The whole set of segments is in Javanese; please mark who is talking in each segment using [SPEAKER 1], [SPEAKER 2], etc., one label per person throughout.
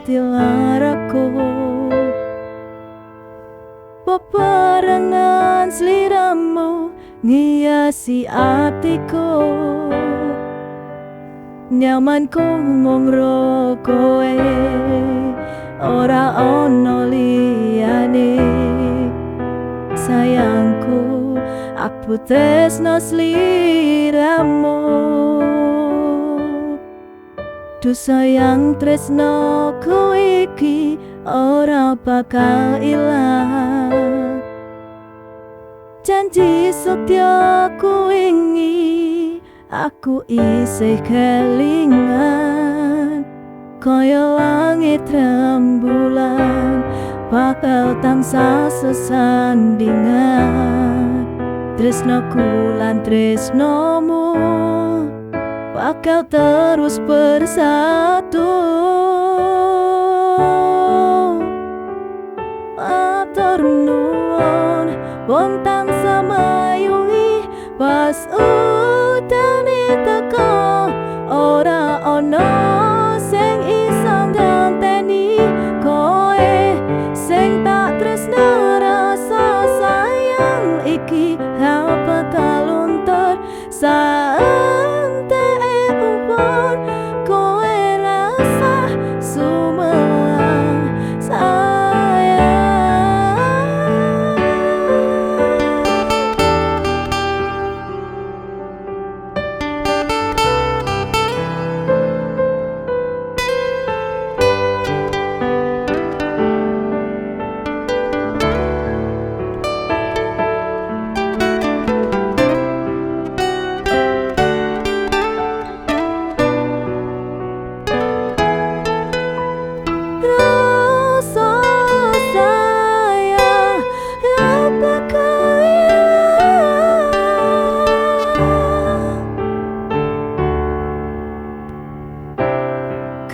[SPEAKER 1] tilaraku. Peperangan sliramu ngiasi atiku, nyamanku mung ro kowe, ora ono liyane. Sayangku, aku tresno sliramu. Duh sayang tresno ku iki ora bakal ilang. Janji setiaku wingi aku isih kelingan, kaya langit rembulan bakal tansah sesandingan. Tresnoku lan tresnomu bakal terus bersatu. Matur nuwun wonten samayungi pas udane teko, ora ono sing iso ngenteni kowe sing tak tresno. Rasa sayang iki bakal luntur saenteke umur, kowe rasa sumelang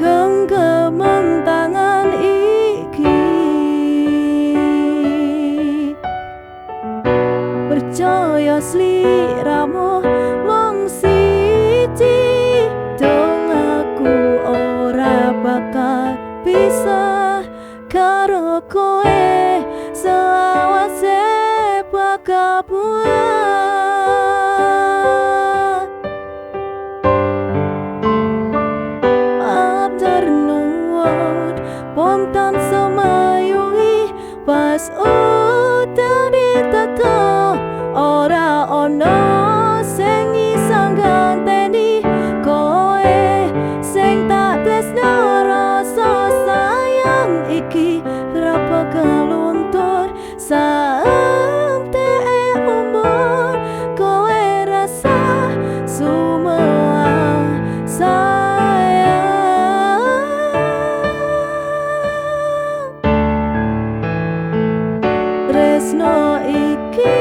[SPEAKER 1] genggaman tangan iki. Percaya sliramu mung siji, dong aku ora bakal bisa karo kowe, selawase bakal buat. Matur nuwun wonten samayungi pas udane teko, ora ono sing iso ngenteni kowe sing tak tresno. Rasa sayang iki ora bakal luntur saenteke umur, kowe rasa sumelang tresno iki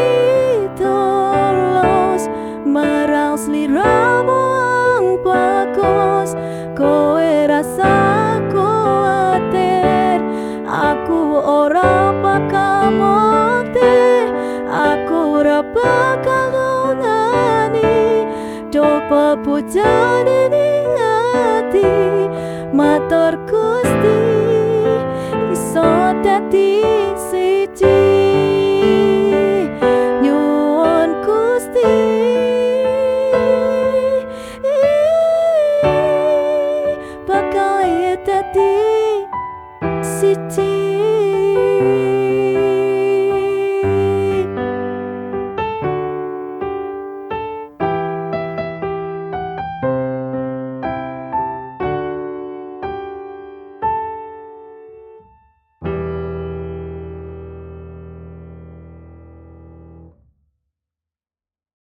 [SPEAKER 1] tulus marang sliramu bagus, kowe rasa kuatir aku ora bakal mati, aku ora bakal nungani do pepujane ning ati. Matur Gusti iso dadi siji, nyuwun Gusti bakal dadi siji.